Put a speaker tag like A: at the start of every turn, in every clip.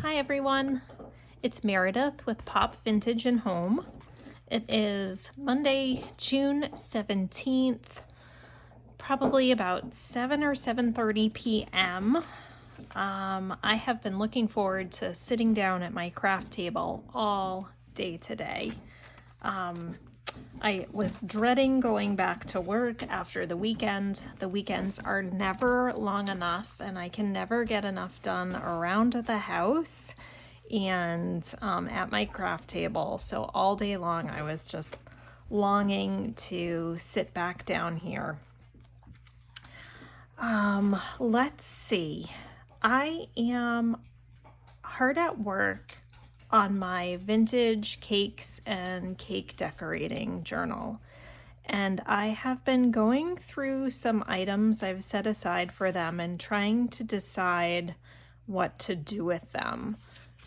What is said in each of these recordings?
A: Hi everyone, it's Meredith with Pop Vintage and Home. It is Monday, June 17th, probably about 7 or 7:30 p.m. I have been looking forward to sitting down at my craft table all day today. I was dreading going back to work after the weekend. The weekends are never long enough, and I can never get enough done around the house and at my craft table. So all day long, I was just longing to sit back down here. Let's see. I am hard at work on my vintage cakes and cake decorating journal. And I have been going through some items I've set aside for them and trying to decide what to do with them.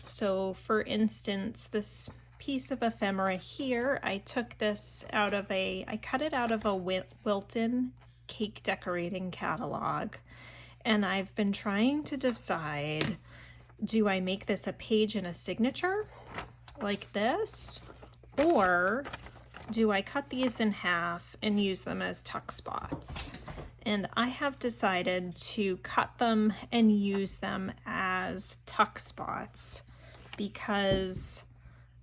A: So for instance, this piece of ephemera here, I cut it out of a Wilton cake decorating catalog. And I've been trying to decide, do I make this a page and a signature like this, or do I cut these in half and use them as tuck spots? And I have decided to cut them and use them as tuck spots because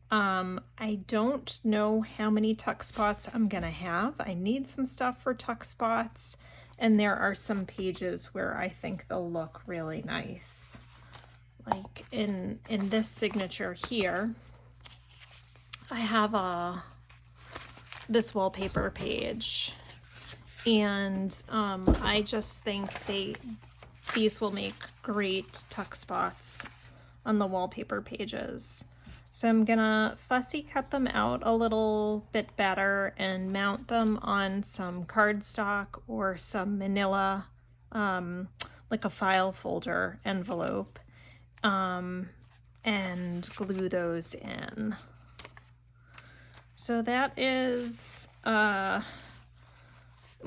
A: I don't know how many tuck spots I'm gonna have. I need some stuff for tuck spots, and there are some pages where I think they'll look really nice. Like in this signature here, I have this wallpaper page, and I just think these will make great tuck spots on the wallpaper pages. So I'm gonna fussy cut them out a little bit better and mount them on some cardstock or some manila, like a file folder envelope, and glue those in. So that is, I'm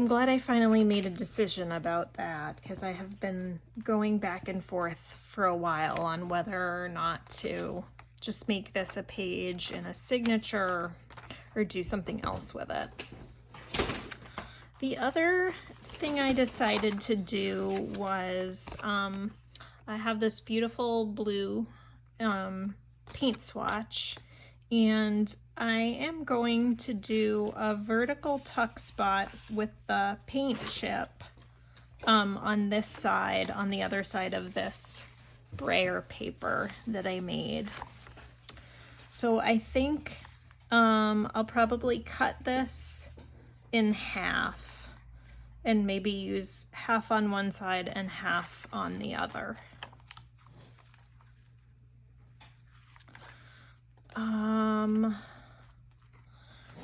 A: glad I finally made a decision about that, because I have been going back and forth for a while on whether or not to just make this a page and a signature or do something else with it. The other thing I decided to do was, I have this beautiful blue paint swatch, and I am going to do a vertical tuck spot with the paint chip on this side, on the other side of this brayer paper that I made. So I think I'll probably cut this in half and maybe use half on one side and half on the other.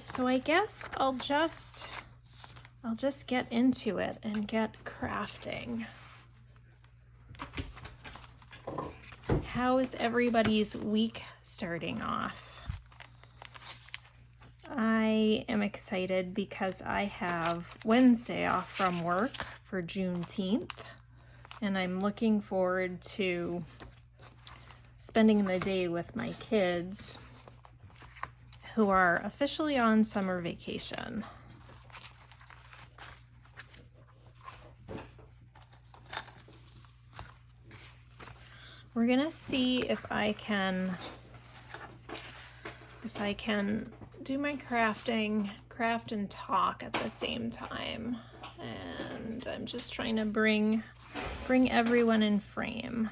A: So I guess I'll just get into it and get crafting. How is everybody's week starting off? I am excited because I have Wednesday off from work for Juneteenth, and I'm looking forward to spending the day with my kids who are officially on summer vacation. We're gonna see if I can do my craft and talk at the same time. And I'm just trying to bring everyone in frame.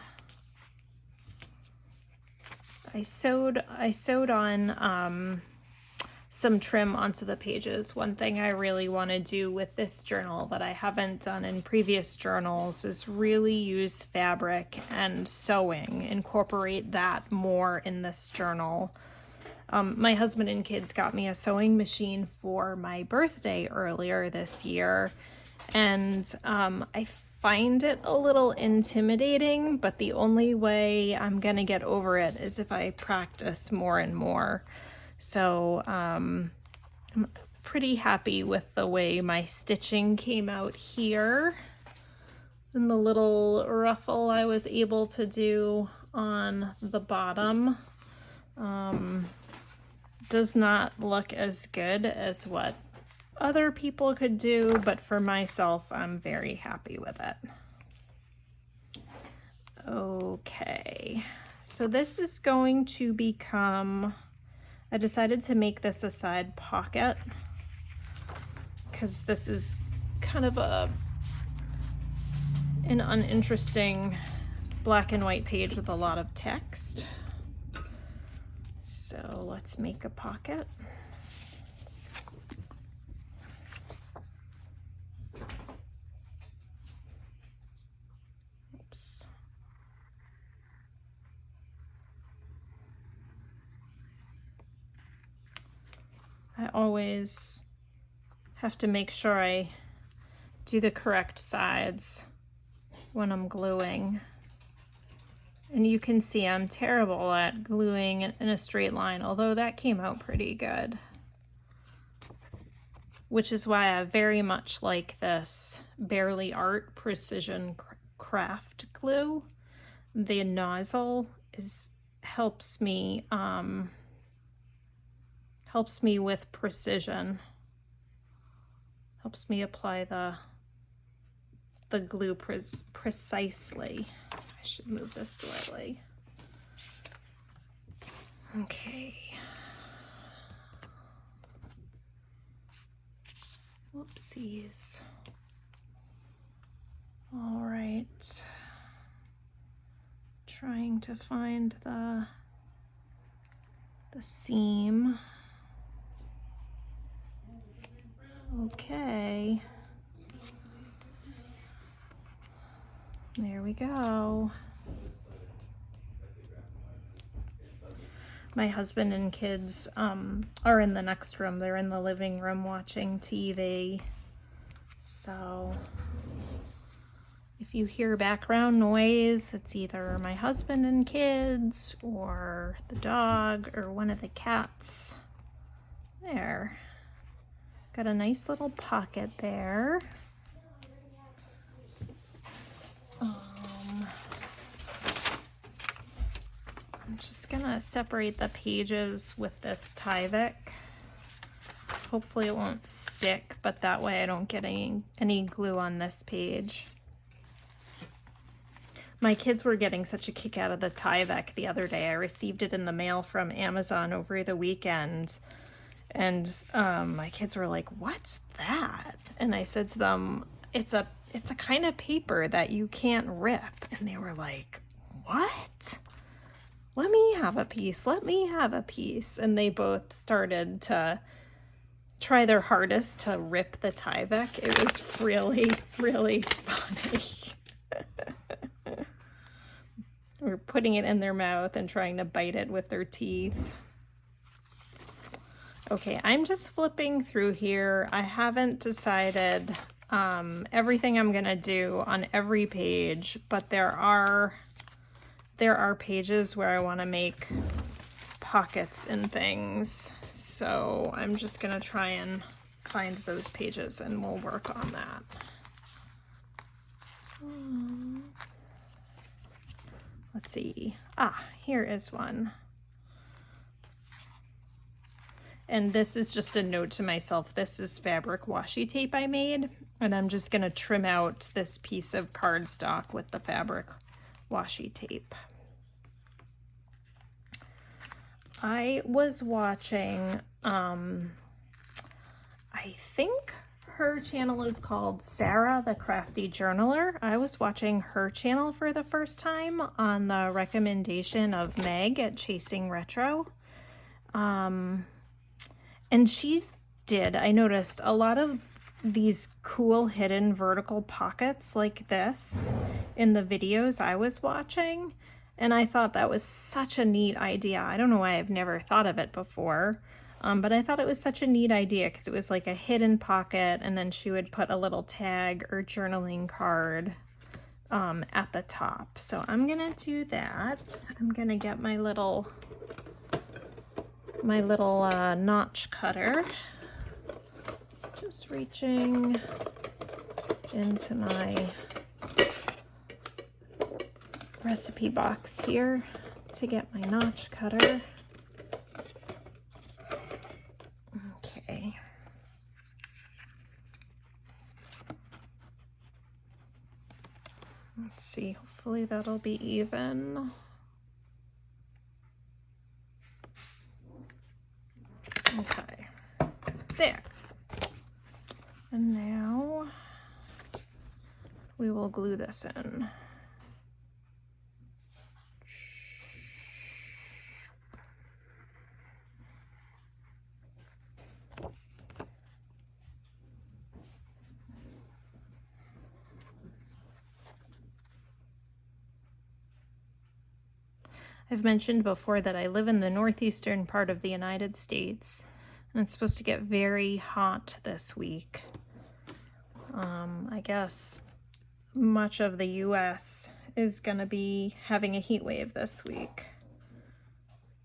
A: I sewed on some trim onto the pages. One thing I really want to do with this journal that I haven't done in previous journals is really use fabric and sewing, incorporate that more in this journal. My husband and kids got me a sewing machine for my birthday earlier this year, and I find it a little intimidating, but the only way I'm gonna get over it is if I practice more and more. So I'm pretty happy with the way my stitching came out here, and the little ruffle I was able to do on the bottom does not look as good as what other people could do, but for myself, I'm very happy with it. Okay, so this is going to become, I decided to make this a side pocket because this is kind of an uninteresting black and white page with a lot of text. So let's make a pocket. Oops. I always have to make sure I do the correct sides when I'm gluing. And you can see I'm terrible at gluing in a straight line, although that came out pretty good. Which is why I very much like this Barely Art Precision Craft glue. The nozzle helps me with precision. Helps me apply the glue precisely. I should move this slightly. Okay. Whoopsies. All right. Trying to find the seam. Okay. There we go. My husband and kids are in the next room. They're in the living room watching TV. So if you hear background noise, it's either my husband and kids or the dog or one of the cats. There. Got a nice little pocket there. I'm just gonna separate the pages with this Tyvek. Hopefully it won't stick, but that way I don't get any glue on this page. My kids were getting such a kick out of the Tyvek the other day. I received it in the mail from Amazon over the weekend, and my kids were like, "What's that?" And I said to them, it's a kind of paper that you can't rip. And they were like, "What? Let me have a piece. Let me have a piece." And they both started to try their hardest to rip the Tyvek. It was really, really funny. We're putting it in their mouth and trying to bite it with their teeth. Okay, I'm just flipping through here. I haven't decided everything I'm gonna do on every page, but there are pages where I want to make pockets and things. So I'm just gonna try and find those pages and we'll work on that. Let's see. Here is one. And this is just a note to myself. This is fabric washi tape I made, and I'm just gonna trim out this piece of cardstock with the fabric washi tape. I was watching, I think her channel is called Sarah the Crafty Journaler. I was watching her channel for the first time on the recommendation of Meg at Chasing Retro. And she did, I noticed a lot of these cool hidden vertical pockets like this in the videos I was watching. And I thought that was such a neat idea. I don't know why I've never thought of it before, but I thought it was such a neat idea because it was like a hidden pocket, and then she would put a little tag or journaling card at the top. So I'm gonna do that. I'm gonna get my little notch cutter. Just reaching into my recipe box here to get my notch cutter. Okay. Let's see, hopefully that'll be even. Okay, there. And now we will glue this in. I've mentioned before that I live in the northeastern part of the United States, and it's supposed to get very hot this week. I guess much of the US is going to be having a heat wave this week.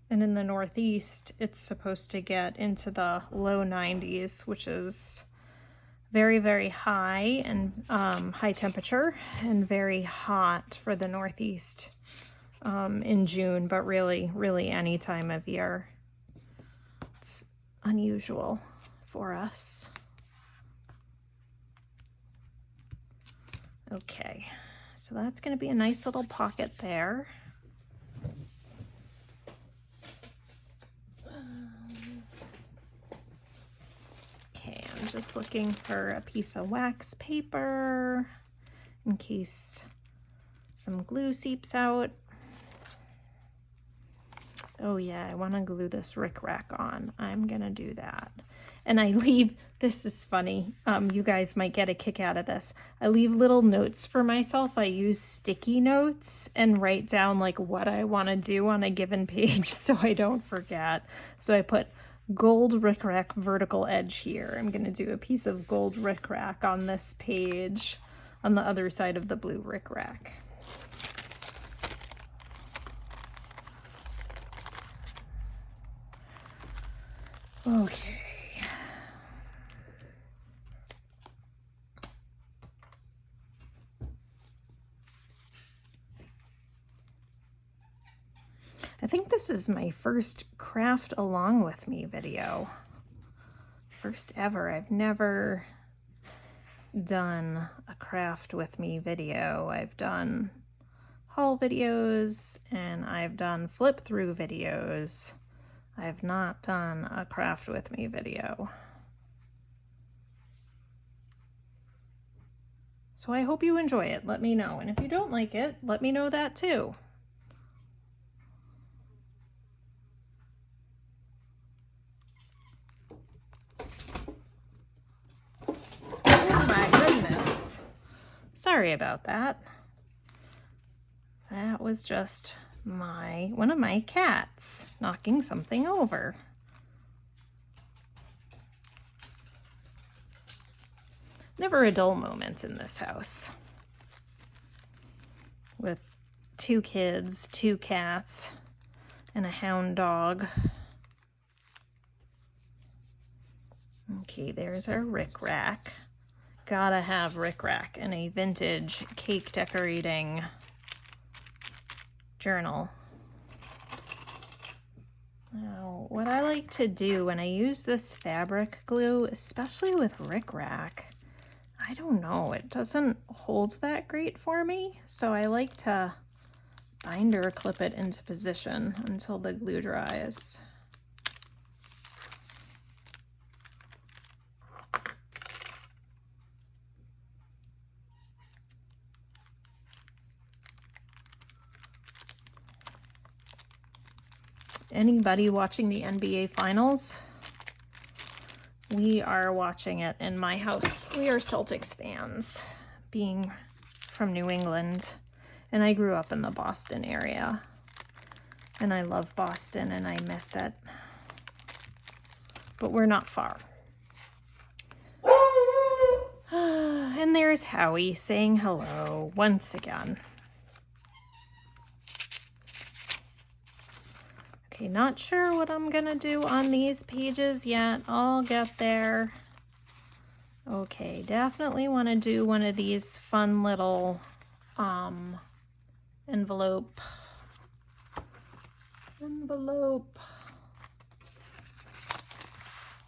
A: And in the Northeast, it's supposed to get into the low 90s, which is very, very high and high temperature and very hot for the Northeast in June, but really any time of year. It's unusual for us. Okay, so that's going to be a nice little pocket there. Okay, I'm just looking for a piece of wax paper in case some glue seeps out. Oh yeah, I want to glue this rickrack on. I'm going to do that. And I leave, this is funny, you guys might get a kick out of this. I leave little notes for myself. I use sticky notes and write down like what I want to do on a given page so I don't forget. So I put gold rickrack vertical edge here. I'm going to do a piece of gold rickrack on this page on the other side of the blue rickrack. Okay. I think this is my first craft along with me video. First ever. I've never done a craft with me video. I've done haul videos and I've done flip through videos. I've not done a craft with me video. So I hope you enjoy it. Let me know. And if you don't like it, let me know that too. Oh my goodness. Sorry about that. That was just one of my cats knocking something over. Never a dull moment in this house. With 2 kids, 2 cats, and a hound dog. Okay, there's our rickrack. Gotta have rickrack in a vintage cake decorating journal. Now, what I like to do when I use this fabric glue, especially with rickrack, I don't know, it doesn't hold that great for me, so I like to binder clip it into position until the glue dries. Anybody watching the NBA Finals? We are watching it in my house. We are Celtics fans, being from New England, and I grew up in the Boston area. And I love Boston and I miss it. But we're not far. And there's Howie saying hello once again. Okay, not sure what I'm gonna do on these pages yet. I'll get there. Okay, definitely want to do one of these fun little envelope,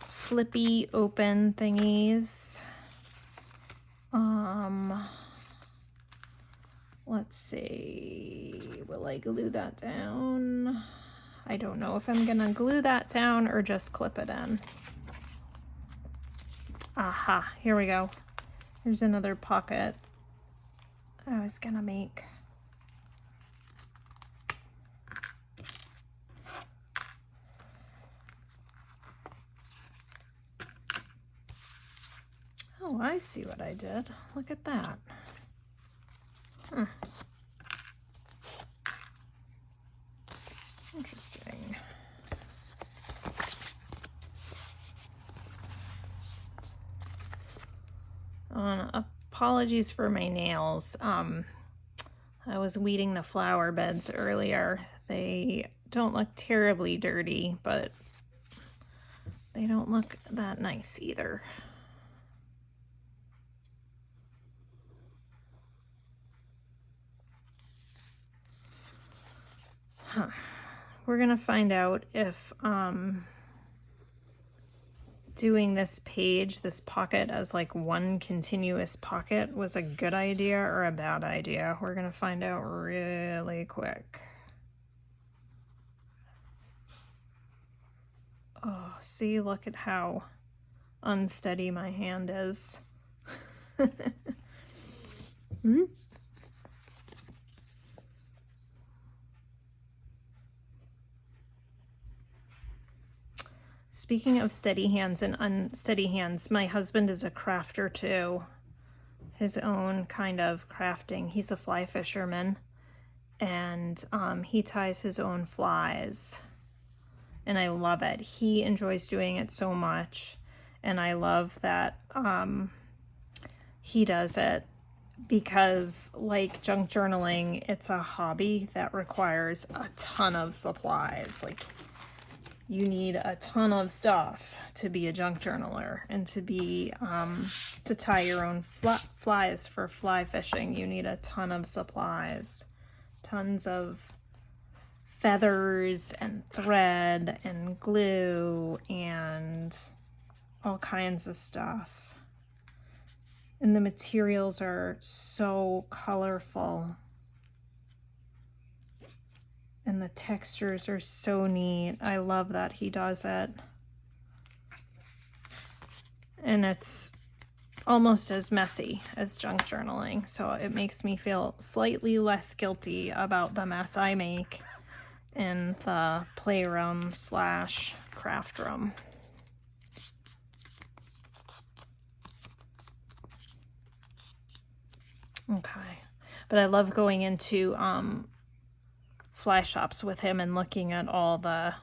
A: flippy open thingies. Let's see, will I glue that down? I don't know if I'm gonna glue that down or just clip it in. Aha, here we go. Here's another pocket I was gonna make. Oh, I see what I did. Look at that. Huh. Interesting. Apologies for my nails. I was weeding the flower beds earlier. They don't look terribly dirty, but they don't look that nice either. Huh. We're gonna find out if doing this page, this pocket as like one continuous pocket was a good idea or a bad idea. We're gonna find out really quick. Oh, see, look at how unsteady my hand is. Speaking of steady hands and unsteady hands, my husband is a crafter too. His own kind of crafting. He's a fly fisherman, and he ties his own flies. And I love it. He enjoys doing it so much, and I love that he does it because, like junk journaling, it's a hobby that requires a ton of supplies. Like, you need a ton of stuff to be a junk journaler, and to be to tie your own flies for fly fishing. You need a ton of supplies, tons of feathers and thread and glue and all kinds of stuff. And the materials are so colorful. And the textures are so neat. I love that he does it. And it's almost as messy as junk journaling, so it makes me feel slightly less guilty about the mess I make in the playroom / craft room. Okay, but I love going into fly shops with him and looking at all the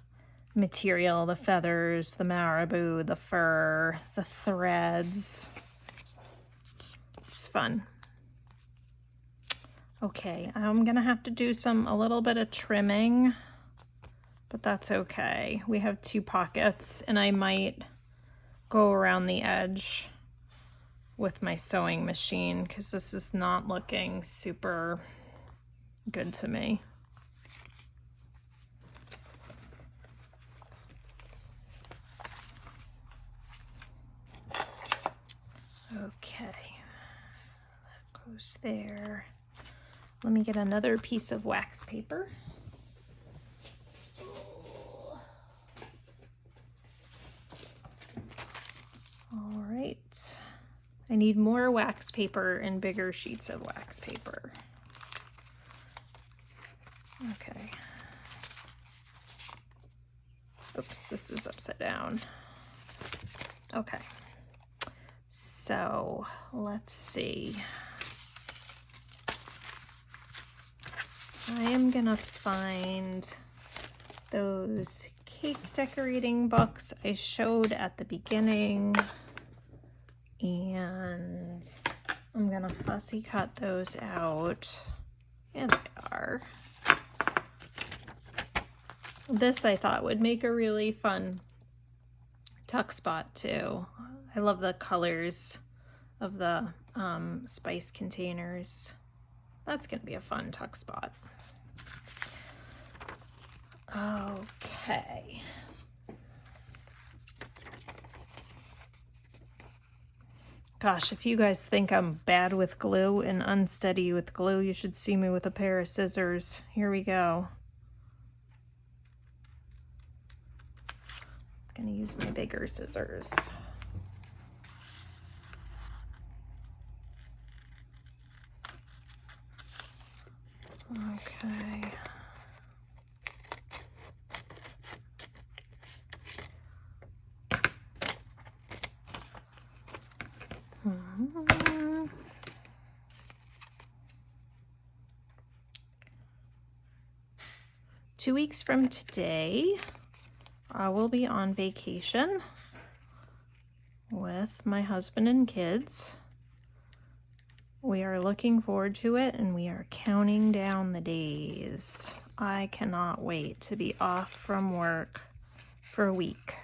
A: material, the feathers, the marabou, the fur, the threads. It's fun. Okay, I'm gonna have to do a little bit of trimming, but that's okay. We have 2 pockets, and I might go around the edge with my sewing machine because this is not looking super good to me. Okay, that goes there. Let me get another piece of wax paper. All right, I need more wax paper and bigger sheets of wax paper. Okay. Oops, this is upside down. Okay. So let's see. I am gonna find those cake decorating books I showed at the beginning, and I'm gonna fussy cut those out. And they are. This I thought would make a really fun tuck spot too. I love the colors of the spice containers. That's going to be a fun tuck spot. Okay. Gosh, if you guys think I'm bad with glue and unsteady with glue, you should see me with a pair of scissors. Here we go. I'm going to use my bigger scissors. Okay. Mm-hmm. 2 weeks from today, I will be on vacation with my husband and kids. We are looking forward to it, and we are counting down the days. I cannot wait to be off from work for a week.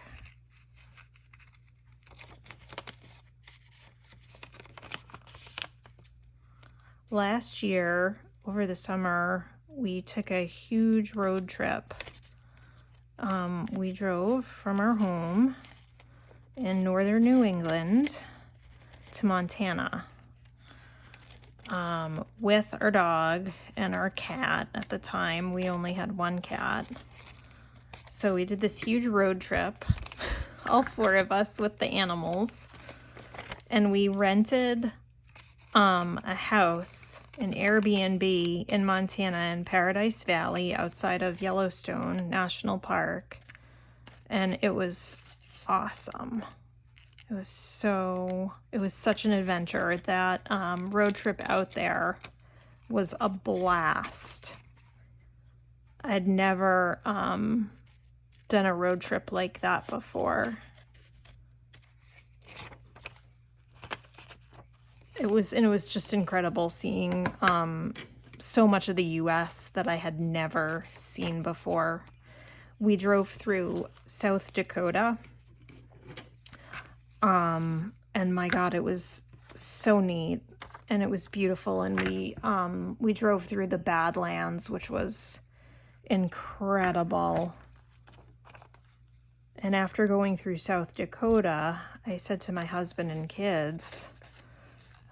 A: Last year, over the summer, we took a huge road trip. We drove from our home in northern New England to Montana with our dog and our cat. At the time, we only had one cat. So we did this huge road trip, all 4 of us with the animals, and we rented a house, an Airbnb in Montana in Paradise Valley outside of Yellowstone National Park, and it was awesome. It was such an adventure. That road trip out there was a blast. I'd never done a road trip like that before. It was just incredible seeing so much of the US that I had never seen before. We drove through South Dakota, and my God, it was so neat, and it was beautiful. And we drove through the Badlands, which was incredible. And after going through South Dakota, I said to my husband and kids,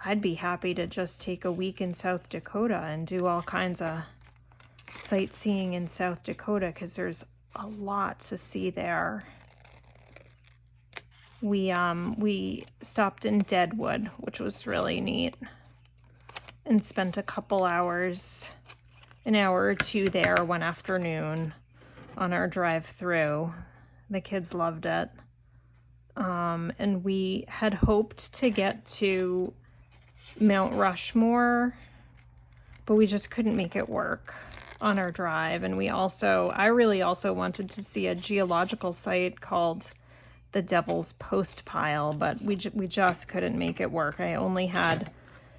A: I'd be happy to just take a week in South Dakota and do all kinds of sightseeing in South Dakota, because there's a lot to see there. We stopped in Deadwood, which was really neat, and spent a couple hours, an hour or 2 there one afternoon on our drive through. The kids loved it. And we had hoped to get to Mount Rushmore, but we just couldn't make it work on our drive. And I really also wanted to see a geological site called the Devil's Post Pile, but we just couldn't make it work. I only had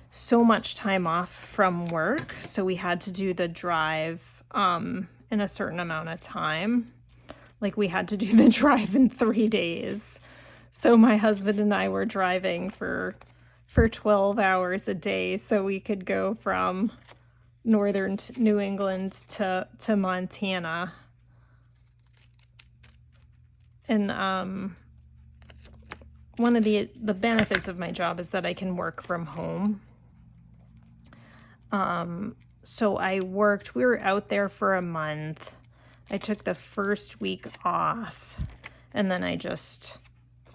A: so much time off from work, so we had to do the drive in a certain amount of time. Like, we had to do the drive in 3 days. So my husband and I were driving for 12 hours a day, so we could go from northern New England to Montana. And one of the benefits of my job is that I can work from home. So we were out there for a month. I took the first week off, and then I just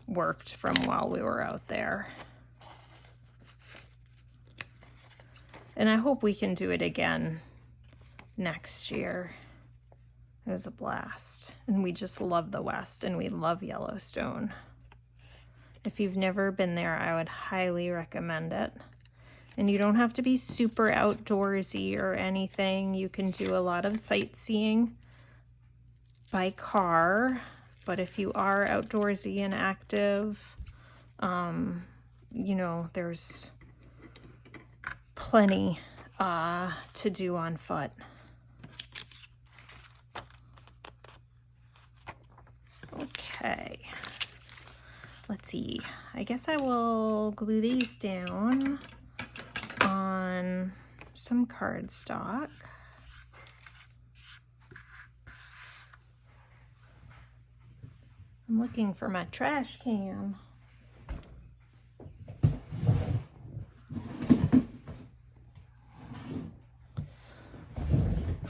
A: worked from while we were out there. And I hope we can do it again next year. It was a blast. And we just love the West, and we love Yellowstone. If you've never been there, I would highly recommend it. And you don't have to be super outdoorsy or anything. You can do a lot of sightseeing by car. But if you are outdoorsy and active, there's plenty to do on foot. Okay, let's see. I guess I will glue these down on some cardstock. I'm looking for my trash can.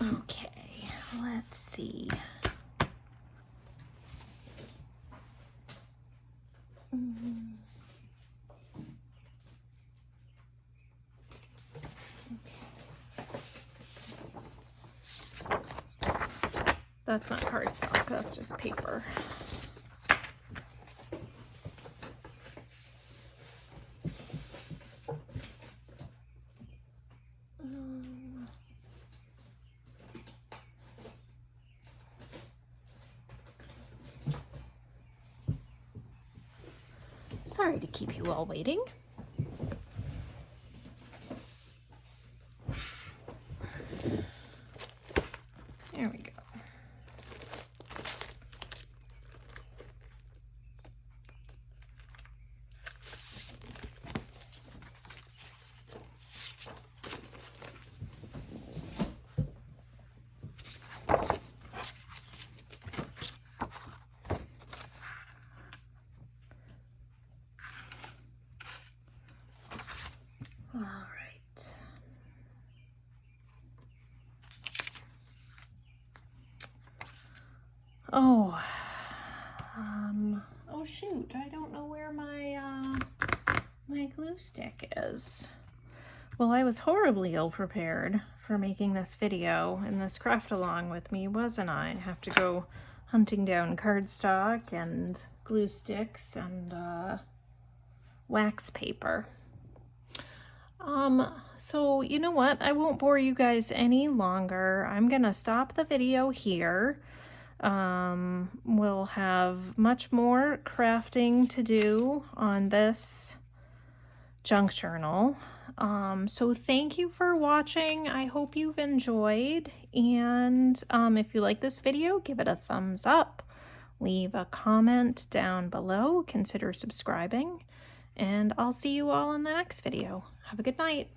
A: Okay, let's see. That's not cardstock, that's just paper. Sorry to keep you all waiting. There we go. All right. Oh shoot, I don't know where my glue stick is. Well, I was horribly ill-prepared for making this video and this craft along with me, wasn't I? I have to go hunting down cardstock and glue sticks and wax paper. So you know what? I won't bore you guys any longer. I'm gonna stop the video here. We'll have much more crafting to do on this junk journal. So thank you for watching. I hope you've enjoyed. And if you like this video, give it a thumbs up. Leave a comment down below. Consider subscribing. And I'll see you all in the next video. Have a good night.